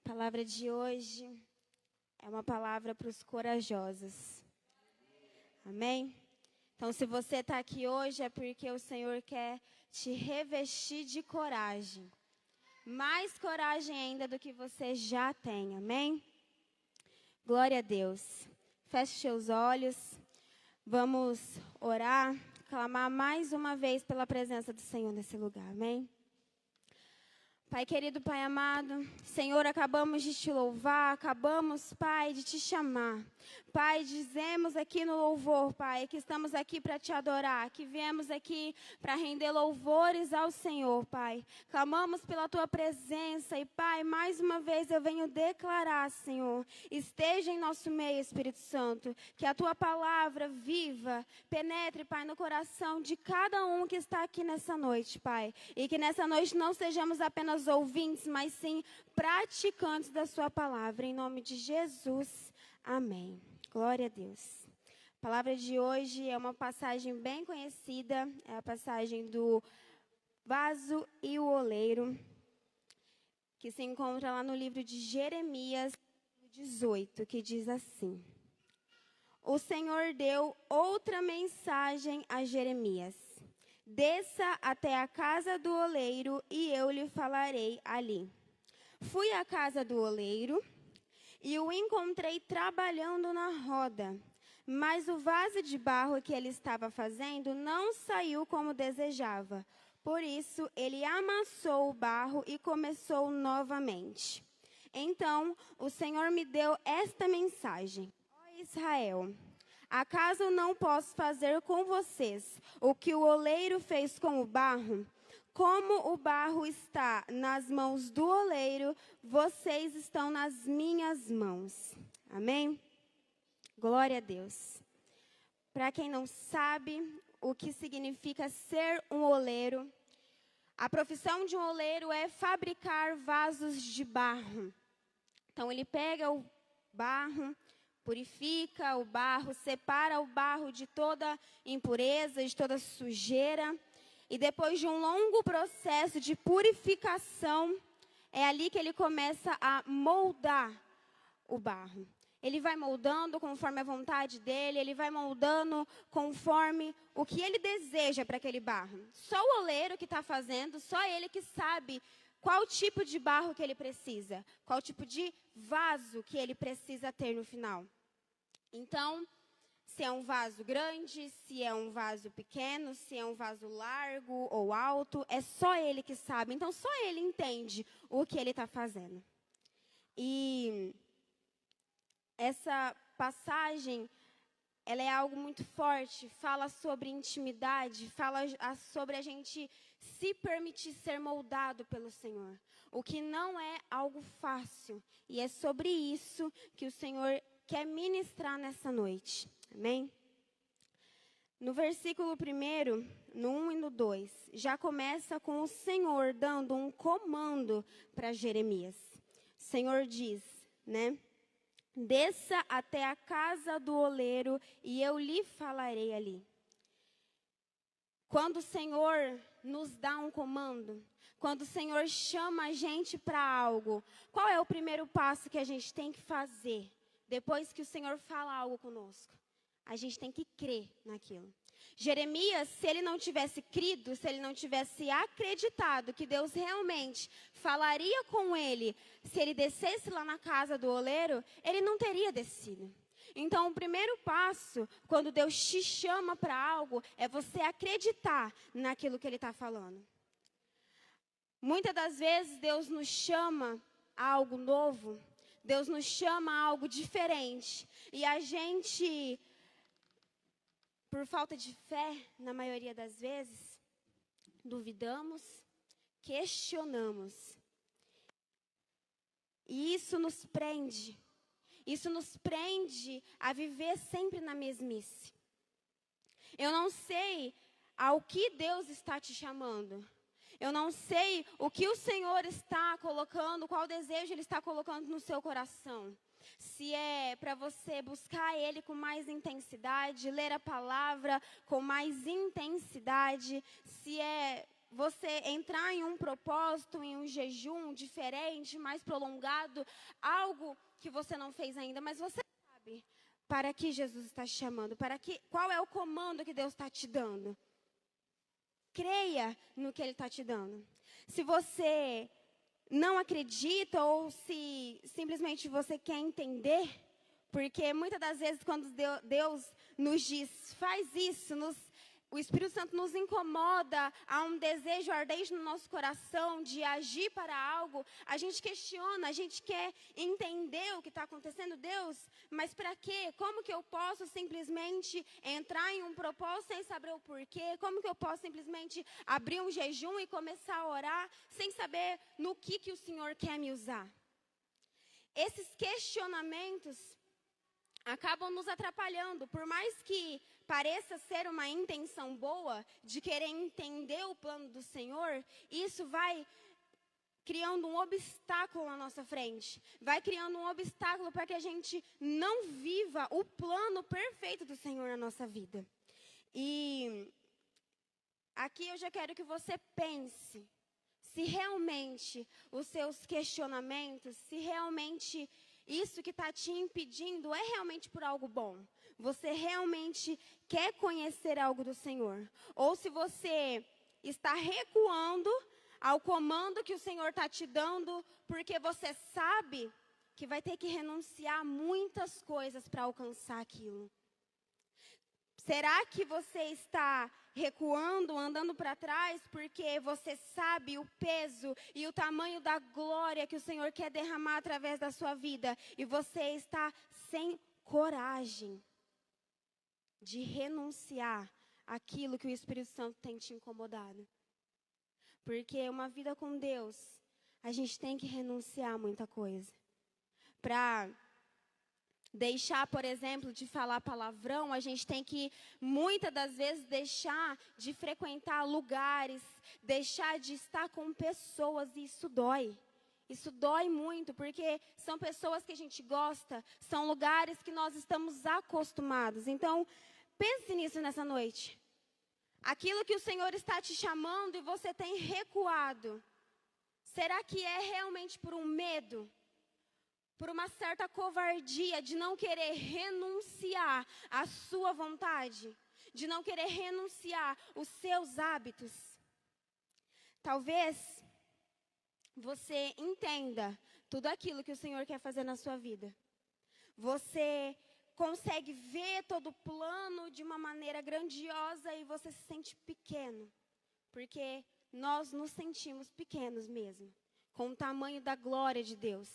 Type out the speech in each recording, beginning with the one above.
A palavra de hoje é uma palavra para os corajosos. Amém? Então, se você está aqui hoje, é porque o Senhor quer te revestir de coragem. Mais coragem ainda do que você já tem. Amém? Glória a Deus. Feche seus olhos. Vamos orar, clamar mais uma vez pela presença do Senhor nesse lugar. Amém? Pai querido, Pai amado, Senhor, acabamos de te louvar, acabamos, Pai, de te chamar. Pai, dizemos aqui no louvor, Pai, que estamos aqui para te adorar, que viemos aqui para render louvores ao Senhor, Pai. Clamamos pela tua presença e, Pai, mais uma vez eu venho declarar, Senhor, esteja em nosso meio, Espírito Santo, que a tua palavra viva, penetre, Pai, no coração de cada um que está aqui nessa noite, Pai, e que nessa noite não sejamos apenas ouvintes, mas sim praticantes da sua palavra. Em nome de Jesus, amém. Glória a Deus. A palavra de hoje é uma passagem bem conhecida, é a passagem do vaso e o oleiro, que se encontra lá no livro de Jeremias 18, que diz assim: O Senhor deu outra mensagem a Jeremias: Desça até a casa do oleiro e eu lhe falarei ali. Fui à casa do oleiro e o encontrei trabalhando na roda, mas o vaso de barro que ele estava fazendo não saiu como desejava. Por isso, ele amassou o barro e começou novamente. Então, o Senhor me deu esta mensagem: Ó Israel, acaso não posso fazer com vocês o que o oleiro fez com o barro? Como o barro está nas mãos do oleiro, vocês estão nas minhas mãos. Amém? Glória a Deus. Para quem não sabe o que significa ser um oleiro, a profissão de um oleiro é fabricar vasos de barro. Então, ele pega o barro, purifica o barro, separa o barro de toda impureza, de toda sujeira. E depois de um longo processo de purificação, é ali que ele começa a moldar o barro. Ele vai moldando conforme a vontade dele, ele vai moldando conforme o que ele deseja para aquele barro. Só o oleiro que está fazendo, só ele que sabe qual tipo de barro que ele precisa, qual tipo de vaso que ele precisa ter no final. Então, se é um vaso grande, se é um vaso pequeno, se é um vaso largo ou alto, é só ele que sabe. Então, só ele entende o que ele está fazendo. E essa passagem, ela é algo muito forte, fala sobre intimidade, fala sobre a gente se permitir ser moldado pelo Senhor. O que não é algo fácil. E é sobre isso que o Senhor quer ministrar nessa noite. Amém? No versículo 1, no 1 e no 2, já começa com o Senhor dando um comando para Jeremias. O Senhor diz, né? Desça até a casa do oleiro e eu lhe falarei ali. Quando o Senhor nos dá um comando, quando o Senhor chama a gente para algo, qual é o primeiro passo que a gente tem que fazer depois que o Senhor fala algo conosco? A gente tem que crer naquilo. Jeremias, se ele não tivesse crido, se ele não tivesse acreditado que Deus realmente falaria com ele, se ele descesse lá na casa do oleiro, ele não teria descido. Então, o primeiro passo, quando Deus te chama para algo, é você acreditar naquilo que Ele está falando. Muitas das vezes, Deus nos chama a algo novo, Deus nos chama a algo diferente, e a gente, por falta de fé, na maioria das vezes, duvidamos, questionamos. E isso nos prende. Isso nos prende a viver sempre na mesmice. Eu não sei ao que Deus está te chamando. Eu não sei o que o Senhor está colocando, qual desejo Ele está colocando no seu coração. Se é para você buscar Ele com mais intensidade, ler a palavra com mais intensidade, se é você entrar em um propósito, em um jejum diferente, mais prolongado, algo que você não fez ainda, mas você sabe para que Jesus está te chamando, qual é o comando que Deus está te dando. Creia no que Ele está te dando. Se você não acredita ou se simplesmente você quer entender, porque muitas das vezes quando Deus nos diz, faz isso, o Espírito Santo nos incomoda, há um desejo ardente no nosso coração de agir para algo, a gente questiona, a gente quer entender o que está acontecendo. Deus, mas para quê? Como que eu posso simplesmente entrar em um propósito sem saber o porquê? Como que eu posso simplesmente abrir um jejum e começar a orar sem saber no que o Senhor quer me usar? Esses questionamentos acabam nos atrapalhando, por mais que pareça ser uma intenção boa de querer entender o plano do Senhor, isso vai criando um obstáculo na nossa frente, vai criando um obstáculo para que a gente não viva o plano perfeito do Senhor na nossa vida. E aqui eu já quero que você pense se realmente os seus questionamentos, se realmente isso que está te impedindo é realmente por algo bom. Você realmente quer conhecer algo do Senhor. Ou se você está recuando ao comando que o Senhor está te dando, porque você sabe que vai ter que renunciar a muitas coisas para alcançar aquilo. Será que você está recuando, andando para trás, porque você sabe o peso e o tamanho da glória que o Senhor quer derramar através da sua vida, e você está sem coragem de renunciar àquilo que o Espírito Santo tem te incomodado? Porque uma vida com Deus, a gente tem que renunciar a muita coisa. Para deixar, por exemplo, de falar palavrão, a gente tem que, muitas das vezes, deixar de frequentar lugares, deixar de estar com pessoas, e isso dói. Isso dói muito, porque são pessoas que a gente gosta, são lugares que nós estamos acostumados. Então, pense nisso nessa noite. Aquilo que o Senhor está te chamando e você tem recuado, será que é realmente por um medo? Por uma certa covardia de não querer renunciar à sua vontade, de não querer renunciar os seus hábitos? Talvez você entenda tudo aquilo que o Senhor quer fazer na sua vida. Você consegue ver todo o plano de uma maneira grandiosa e você se sente pequeno, porque nós nos sentimos pequenos mesmo, com o tamanho da glória de Deus.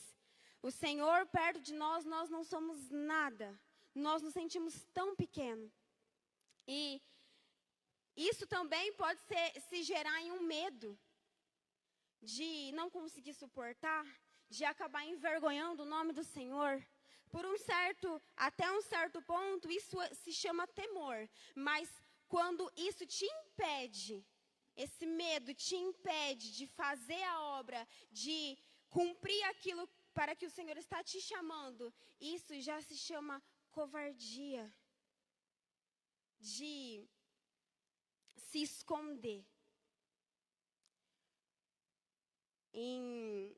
O Senhor perto de nós, nós não somos nada. Nós nos sentimos tão pequenos. E isso também pode se gerar em um medo de não conseguir suportar, de acabar envergonhando o nome do Senhor. Até um certo ponto, isso se chama temor. Mas quando isso te impede, esse medo te impede de fazer a obra, de cumprir aquilo para que o Senhor está te chamando, isso já se chama covardia, de se esconder. Em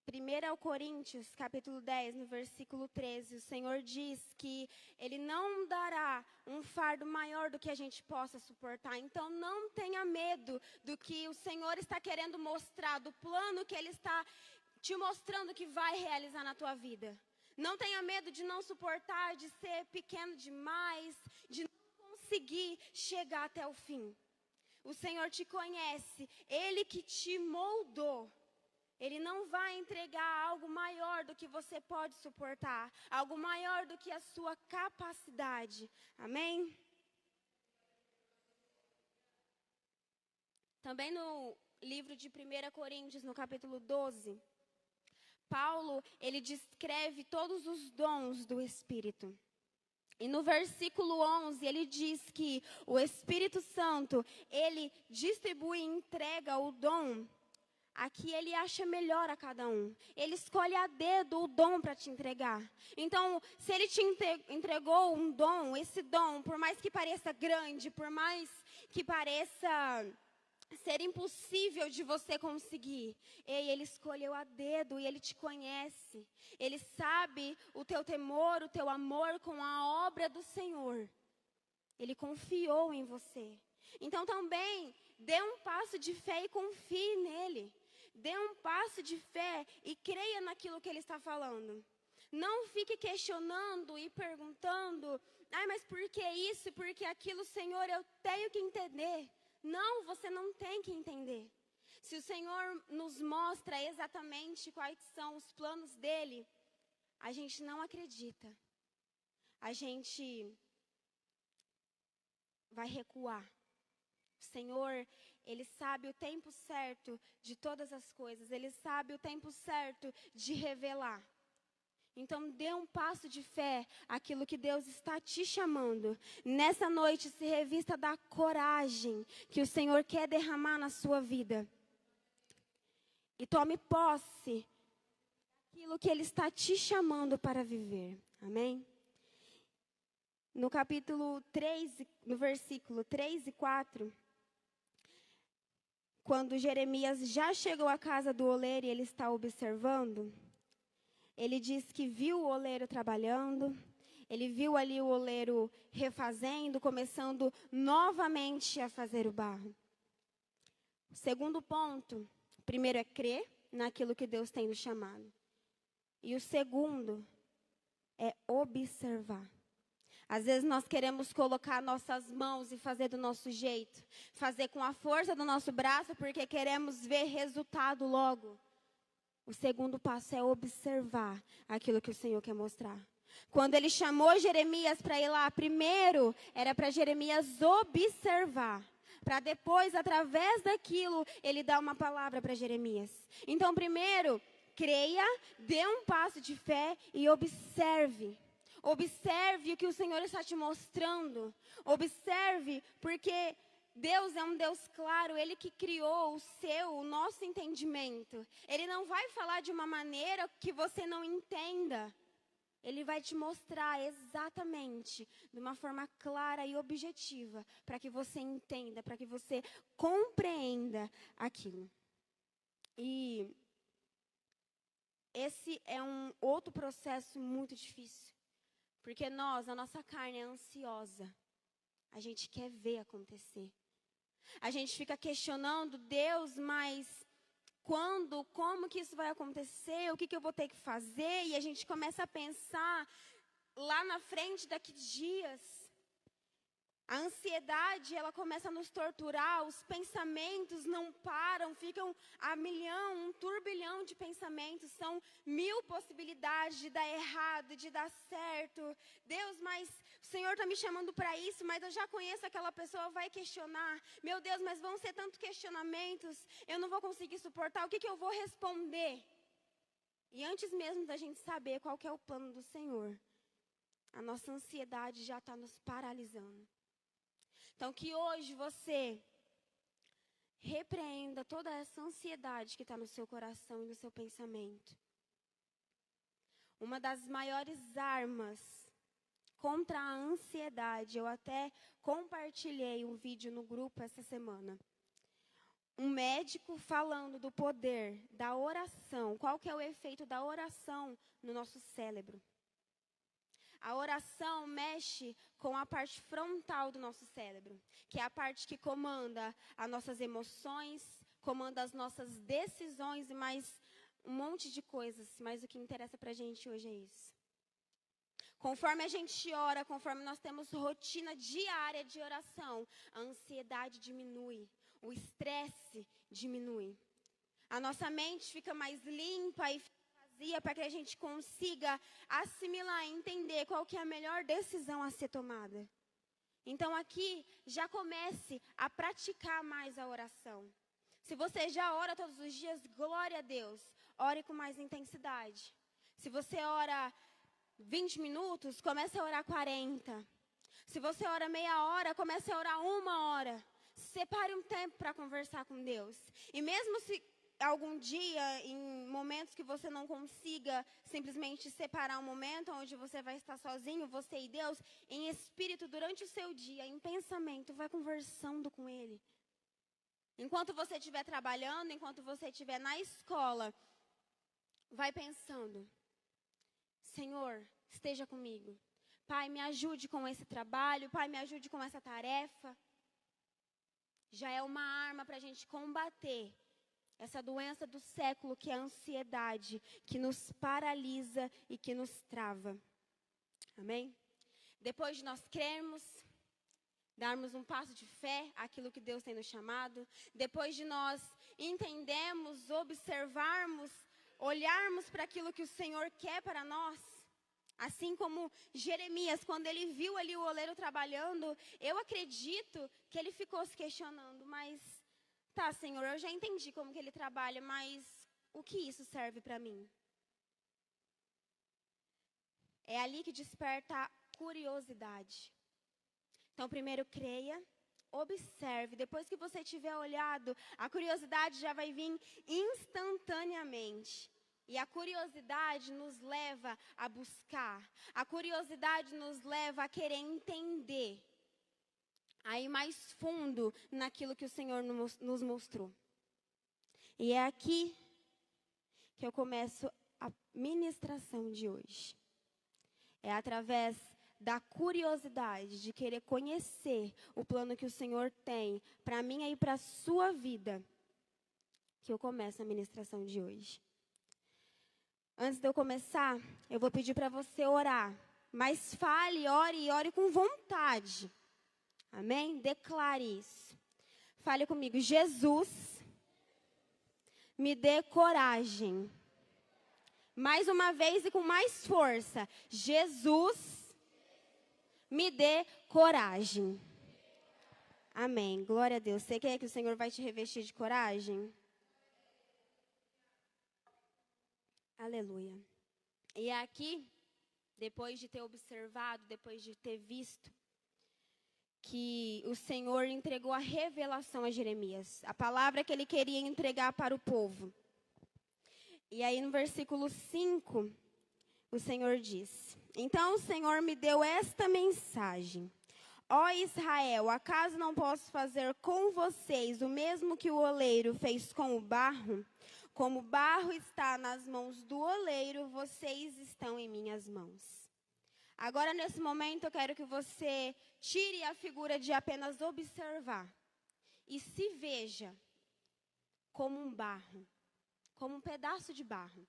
1 Coríntios, capítulo 10, no versículo 13, o Senhor diz que Ele não dará um fardo maior do que a gente possa suportar. Então, não tenha medo do que o Senhor está querendo mostrar, do plano que Ele está te mostrando que vai realizar na tua vida. Não tenha medo de não suportar, de ser pequeno demais, de não conseguir chegar até o fim. O Senhor te conhece, Ele que te moldou. Ele não vai entregar algo maior do que você pode suportar, algo maior do que a sua capacidade. Amém? Também no livro de 1 Coríntios, no capítulo 12, Paulo, ele descreve todos os dons do Espírito. E no versículo 11, ele diz que o Espírito Santo, ele distribui e entrega o dom a que ele acha melhor a cada um. Ele escolhe a dedo o dom para te entregar. Então, se ele te entregou um dom, esse dom, por mais que pareça grande, por mais que pareça ser impossível de você conseguir. Ei, Ele escolheu a dedo e Ele te conhece. Ele sabe o teu temor, o teu amor com a obra do Senhor. Ele confiou em você. Então também, dê um passo de fé e confie nele. Dê um passo de fé e creia naquilo que Ele está falando. Não fique questionando e perguntando, mas por que isso, por que aquilo, Senhor, eu tenho que entender. Não, você não tem que entender. Se o Senhor nos mostra exatamente quais são os planos dEle, a gente não acredita. A gente vai recuar. O Senhor, Ele sabe o tempo certo de todas as coisas. Ele sabe o tempo certo de revelar. Então, dê um passo de fé, aquilo que Deus está te chamando. Nessa noite, se revista da coragem que o Senhor quer derramar na sua vida. E tome posse daquilo que Ele está te chamando para viver. Amém? No capítulo 3, no versículo 3 e 4, quando Jeremias já chegou à casa do oleiro e ele está observando, ele diz que viu o oleiro trabalhando, ele viu ali o oleiro refazendo, começando novamente a fazer o barro. O segundo ponto, o primeiro é crer naquilo que Deus tem nos chamado. E o segundo é observar. Às vezes nós queremos colocar nossas mãos e fazer do nosso jeito, fazer com a força do nosso braço, porque queremos ver resultado logo. O segundo passo é observar aquilo que o Senhor quer mostrar. Quando Ele chamou Jeremias para ir lá, primeiro era para Jeremias observar, para depois, através daquilo, Ele dar uma palavra para Jeremias. Então, primeiro, creia, dê um passo de fé e observe. Observe o que o Senhor está te mostrando. Observe, porque Deus é um Deus claro, Ele que criou o nosso entendimento. Ele não vai falar de uma maneira que você não entenda. Ele vai te mostrar exatamente, de uma forma clara e objetiva, para que você entenda, para que você compreenda aquilo. E esse é um outro processo muito difícil. Porque a nossa carne é ansiosa. A gente quer ver acontecer. A gente fica questionando Deus, mas quando, como que isso vai acontecer? O que eu vou ter que fazer? E a gente começa a pensar lá na frente, daqui dias. A ansiedade, ela começa a nos torturar, os pensamentos não param, ficam a milhão, um turbilhão de pensamentos, são 1000 possibilidades de dar errado, de dar certo. Deus, mas o Senhor está me chamando para isso, mas eu já conheço aquela pessoa, vai questionar. Meu Deus, mas vão ser tantos questionamentos, eu não vou conseguir suportar, o que eu vou responder? E antes mesmo da gente saber qual que é o plano do Senhor, a nossa ansiedade já está nos paralisando. Então, que hoje você repreenda toda essa ansiedade que está no seu coração e no seu pensamento. Uma das maiores armas contra a ansiedade, eu até compartilhei um vídeo no grupo essa semana. Um médico falando do poder da oração, qual que é o efeito da oração no nosso cérebro. A oração mexe com a parte frontal do nosso cérebro, que é a parte que comanda as nossas emoções, comanda as nossas decisões e mais um monte de coisas. Mas o que interessa para a gente hoje é isso. Conforme a gente ora, conforme nós temos rotina diária de oração, a ansiedade diminui, o estresse diminui. A nossa mente fica mais limpa e para que a gente consiga assimilar e entender qual que é a melhor decisão a ser tomada. Então aqui, já comece a praticar mais a oração. Se você já ora todos os dias, glória a Deus, ore com mais intensidade. Se você ora 20 minutos, comece a orar 40. Se você ora meia hora, comece a orar 1 hora. Separe um tempo para conversar com Deus. E mesmo se algum dia, em momentos que você não consiga simplesmente separar um momento onde você vai estar sozinho, você e Deus, em espírito, durante o seu dia, em pensamento, vai conversando com Ele. Enquanto você estiver trabalhando, enquanto você estiver na escola, vai pensando: Senhor, esteja comigo. Pai, me ajude com esse trabalho. Pai, me ajude com essa tarefa. Já é uma arma para a gente combater essa doença do século, que é a ansiedade, que nos paralisa e que nos trava. Amém? Depois de nós crermos, darmos um passo de fé, aquilo que Deus tem nos chamado, depois de nós entendermos, observarmos, olharmos para aquilo que o Senhor quer para nós, assim como Jeremias, quando ele viu ali o oleiro trabalhando, eu acredito que ele ficou se questionando: mas, tá, Senhor, eu já entendi como que ele trabalha, mas o que isso serve para mim? É ali que desperta a curiosidade. Então, primeiro creia, observe. Depois que você tiver olhado, a curiosidade já vai vir instantaneamente. E a curiosidade nos leva a buscar. A curiosidade nos leva a querer entender, a ir mais fundo naquilo que o Senhor nos mostrou. E é aqui que eu começo a ministração de hoje. É através da curiosidade, de querer conhecer o plano que o Senhor tem para mim e para a sua vida, que eu começo a ministração de hoje. Antes de eu começar, eu vou pedir para você orar, mas fale, ore e ore com vontade. Amém? Declare isso. Fale comigo: Jesus, me dê coragem. Mais uma vez e com mais força. Jesus, me dê coragem. Amém. Glória a Deus. Você quer que o Senhor vai te revestir de coragem? Aleluia. E aqui, depois de ter observado, depois de ter visto que o Senhor entregou a revelação a Jeremias, a palavra que ele queria entregar para o povo. E aí no versículo 5, o Senhor diz: então o Senhor me deu esta mensagem: ó Israel, acaso não posso fazer com vocês o mesmo que o oleiro fez com o barro? Como o barro está nas mãos do oleiro, vocês estão em minhas mãos. Agora, nesse momento, eu quero que você tire a figura de apenas observar e se veja como um barro, como um pedaço de barro.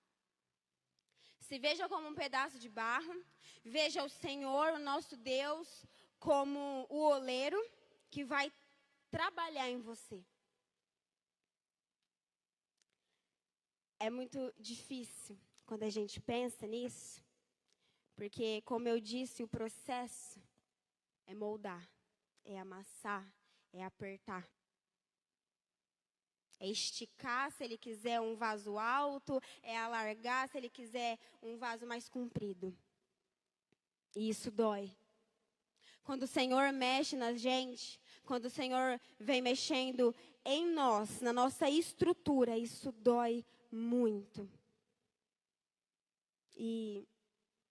Se veja como um pedaço de barro, veja o Senhor, o nosso Deus, como o oleiro que vai trabalhar em você. É muito difícil quando a gente pensa nisso, porque, como eu disse, o processo é moldar, é amassar, é apertar. É esticar, se ele quiser um vaso alto, é alargar, se ele quiser um vaso mais comprido. E isso dói. Quando o Senhor mexe na gente, quando o Senhor vem mexendo em nós, na nossa estrutura, isso dói muito. E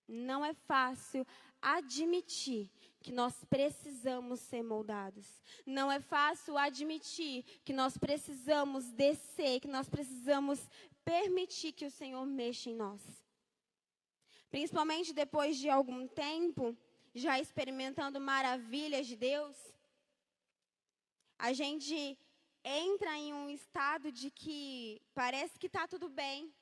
não é fácil admitir que nós precisamos ser moldados. Não é fácil admitir que nós precisamos descer, que nós precisamos permitir que o Senhor mexa em nós. Principalmente depois de algum tempo, já experimentando maravilhas de Deus, a gente entra em um estado de que parece que está tudo bem.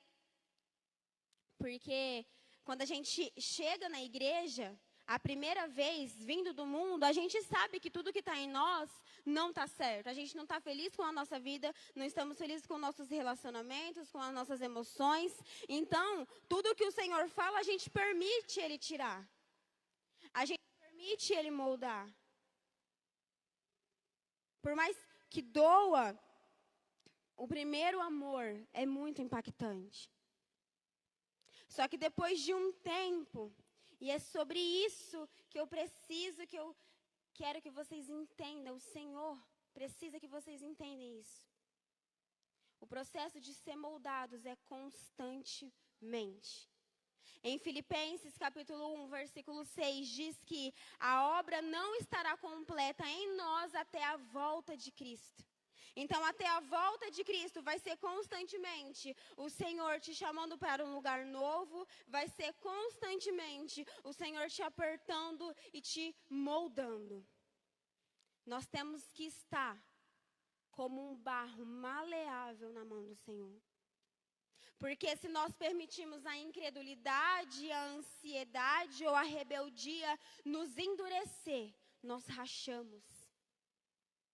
Porque quando a gente chega na igreja, a primeira vez vindo do mundo, a gente sabe que tudo que está em nós não está certo. A gente não está feliz com a nossa vida, não estamos felizes com nossos relacionamentos, com as nossas emoções. Então, tudo que o Senhor fala, a gente permite Ele tirar. A gente permite Ele moldar. Por mais que doa, o primeiro amor é muito impactante. Só que depois de um tempo, e é sobre isso que eu preciso, que eu quero que vocês entendam, o Senhor precisa que vocês entendam isso. O processo de ser moldados é constantemente. Em Filipenses capítulo 1, versículo 6, diz que a obra não estará completa em nós até a volta de Cristo. Então, até a volta de Cristo vai ser constantemente o Senhor te chamando para um lugar novo, vai ser constantemente o Senhor te apertando e te moldando. Nós temos que estar como um barro maleável na mão do Senhor. Porque se nós permitirmos a incredulidade, a ansiedade ou a rebeldia nos endurecer, nós rachamos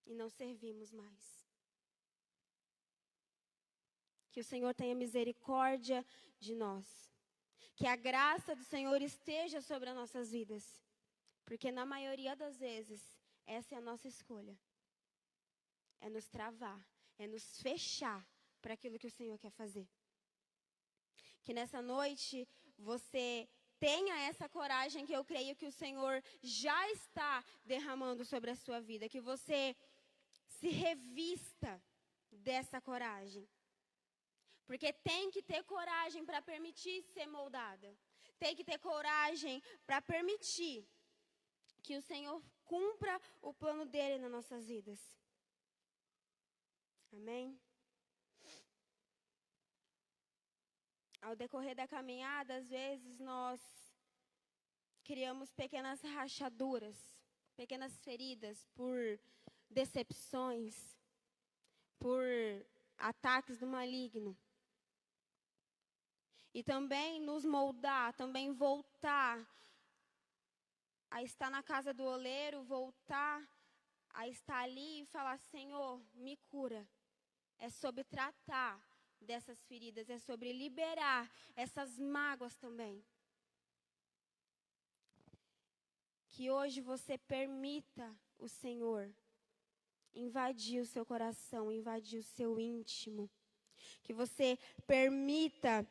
e não servimos mais. Que o Senhor tenha misericórdia de nós. Que a graça do Senhor esteja sobre as nossas vidas. Porque na maioria das vezes, essa é a nossa escolha. É nos travar, é nos fechar para aquilo que o Senhor quer fazer. Que nessa noite você tenha essa coragem que eu creio que o Senhor já está derramando sobre a sua vida. Que você se revista dessa coragem. Porque tem que ter coragem para permitir ser moldada. Tem que ter coragem para permitir que o Senhor cumpra o plano dele nas nossas vidas. Amém? Ao decorrer da caminhada, às vezes nós criamos pequenas rachaduras, pequenas feridas por decepções, por ataques do maligno. E também nos moldar, também voltar a estar na casa do oleiro, voltar a estar ali e falar, Senhor, me cura. É sobre tratar dessas feridas, é sobre liberar essas mágoas também. Que hoje você permita o Senhor invadir o seu coração, invadir o seu íntimo. Que você permita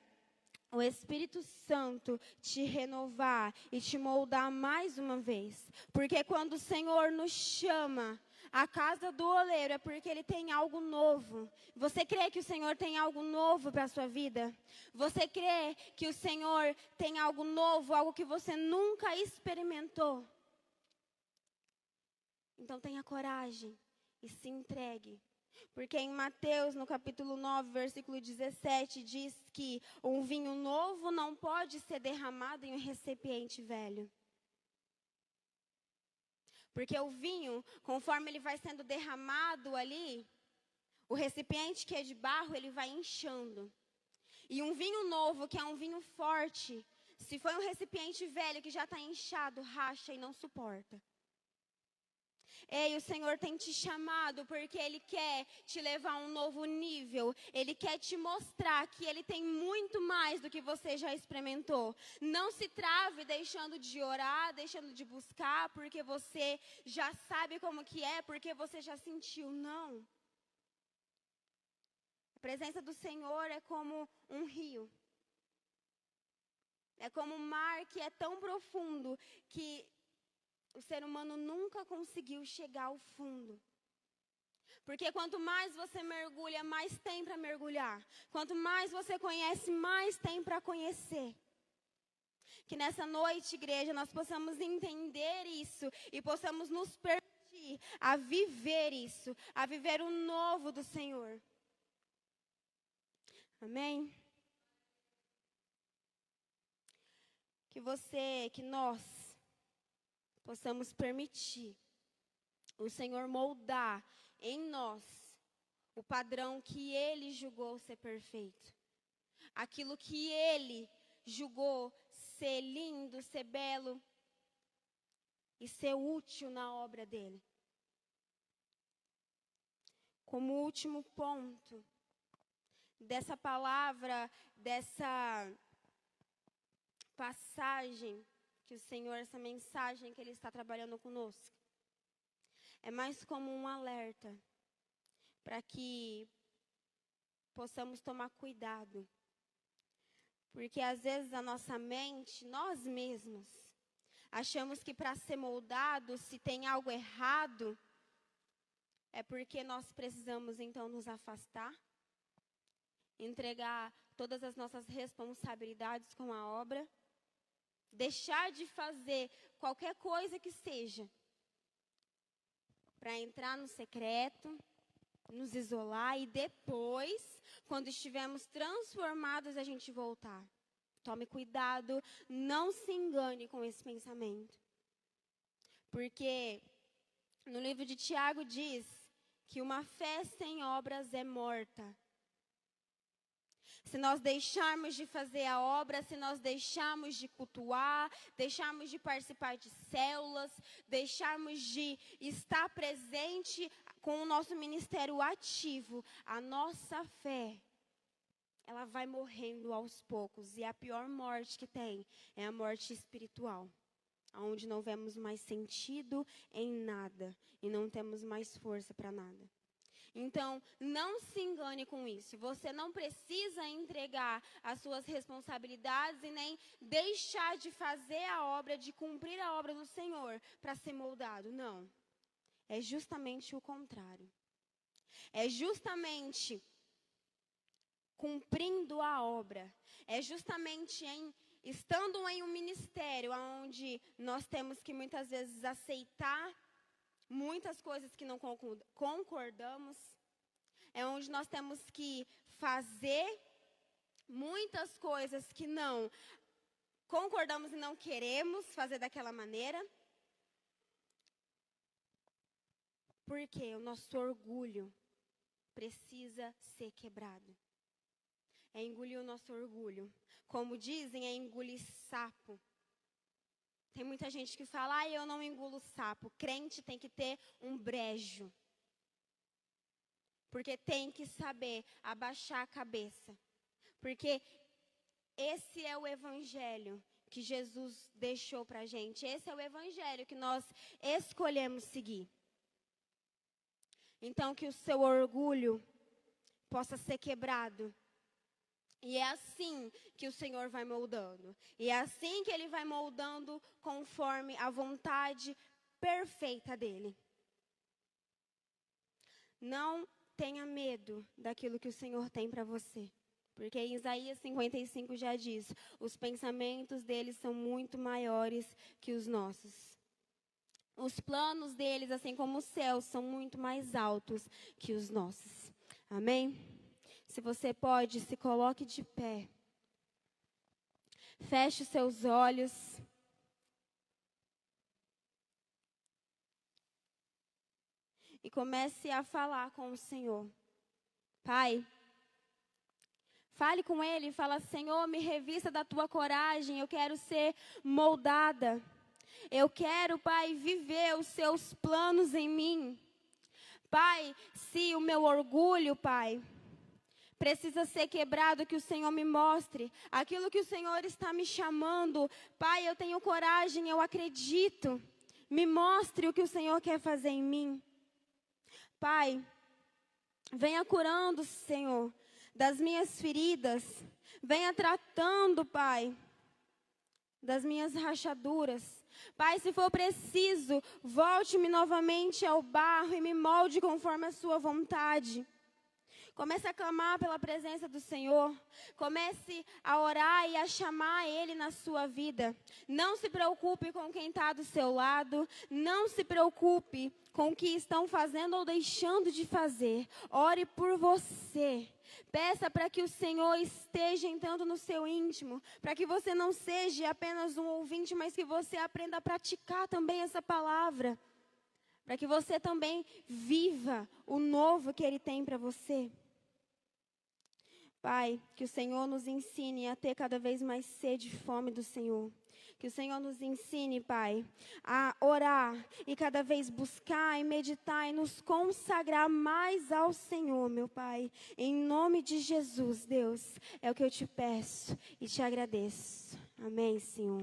o Espírito Santo te renovar e te moldar mais uma vez. Porque quando o Senhor nos chama à casa do oleiro, é porque Ele tem algo novo. Você crê que o Senhor tem algo novo para a sua vida? Você crê que o Senhor tem algo novo, algo que você nunca experimentou? Então tenha coragem e se entregue. Porque em Mateus, no capítulo 9, versículo 17, diz que um vinho novo não pode ser derramado em um recipiente velho. Porque o vinho, conforme ele vai sendo derramado ali, o recipiente que é de barro, ele vai inchando. E um vinho novo, que é um vinho forte, se for um recipiente velho que já está inchado, racha e não suporta. Ei, o Senhor tem te chamado porque Ele quer te levar a um novo nível. Ele quer te mostrar que Ele tem muito mais do que você já experimentou. Não se trave deixando de orar, deixando de buscar, porque você já sabe como que é, porque você já sentiu. Não. A presença do Senhor é como um rio. É como um mar que é tão profundo que o ser humano nunca conseguiu chegar ao fundo. Porque quanto mais você mergulha, mais tem para mergulhar. Quanto mais você conhece, mais tem para conhecer. Que nessa noite, igreja, nós possamos entender isso e possamos nos permitir a viver isso, a viver o novo do Senhor. Amém? Que nós possamos permitir o Senhor moldar em nós o padrão que Ele julgou ser perfeito. Aquilo que Ele julgou ser lindo, ser belo e ser útil na obra dEle. Como último ponto dessa palavra, dessa passagem que o Senhor, essa mensagem que Ele está trabalhando conosco, é mais como um alerta para que possamos tomar cuidado. Porque às vezes a nossa mente, nós mesmos, achamos que para ser moldado, se tem algo errado, é porque nós precisamos então nos afastar, entregar todas as nossas responsabilidades com a obra, deixar de fazer qualquer coisa que seja para entrar no secreto, nos isolar e depois, quando estivermos transformados, a gente voltar. Tome cuidado, não se engane com esse pensamento. Porque no livro de Tiago diz que uma fé sem obras é morta. Se nós deixarmos de fazer a obra, se nós deixarmos de cultuar, deixarmos de participar de células, deixarmos de estar presente com o nosso ministério ativo, a nossa fé, ela vai morrendo aos poucos. E a pior morte que tem é a morte espiritual, onde não vemos mais sentido em nada e não temos mais força para nada. Então, não se engane com isso. Você não precisa entregar as suas responsabilidades e nem deixar de fazer a obra, de cumprir a obra do Senhor para ser moldado. Não. É justamente o contrário. É justamente cumprindo a obra. É justamente estando em um ministério onde nós temos que muitas vezes aceitar muitas coisas que não concordamos, é onde nós temos que fazer muitas coisas que não concordamos e não queremos fazer daquela maneira, porque o nosso orgulho precisa ser quebrado. É engolir o nosso orgulho. Como dizem, é engolir sapo. Tem muita gente que fala, eu não engulo sapo. Crente tem que ter um brejo. Porque tem que saber abaixar a cabeça. Porque esse é o evangelho que Jesus deixou pra gente. Esse é o evangelho que nós escolhemos seguir. Então, que o seu orgulho possa ser quebrado. E é assim que o Senhor vai moldando. E é assim que Ele vai moldando conforme a vontade perfeita dEle. Não tenha medo daquilo que o Senhor tem para você. Porque em Isaías 55 já diz, os pensamentos deles são muito maiores que os nossos. Os planos deles, assim como os céus, são muito mais altos que os nossos. Amém? Se você pode, se coloque de pé. Feche os seus olhos. E comece a falar com o Senhor. Pai, fale com Ele e fala, Senhor, me revista da tua coragem, eu quero ser moldada. Eu quero, Pai, viver os seus planos em mim. Pai, se o meu orgulho, Pai, precisa ser quebrado, que o Senhor me mostre aquilo que o Senhor está me chamando. Pai, eu tenho coragem, eu acredito. Me mostre o que o Senhor quer fazer em mim. Pai, venha curando, Senhor, das minhas feridas. Venha tratando, Pai, das minhas rachaduras. Pai, se for preciso, volte-me novamente ao barro e me molde conforme a sua vontade. Comece a clamar pela presença do Senhor. Comece a orar e a chamar Ele na sua vida. Não se preocupe com quem está do seu lado. Não se preocupe com o que estão fazendo ou deixando de fazer. Ore por você. Peça para que o Senhor esteja entrando no seu íntimo. Para que você não seja apenas um ouvinte, mas que você aprenda a praticar também essa palavra. Para que você também viva o novo que Ele tem para você. Pai, que o Senhor nos ensine a ter cada vez mais sede e fome do Senhor. Que o Senhor nos ensine, Pai, a orar e cada vez buscar e meditar e nos consagrar mais ao Senhor, meu Pai. Em nome de Jesus, Deus, é o que eu te peço e te agradeço. Amém, Senhor.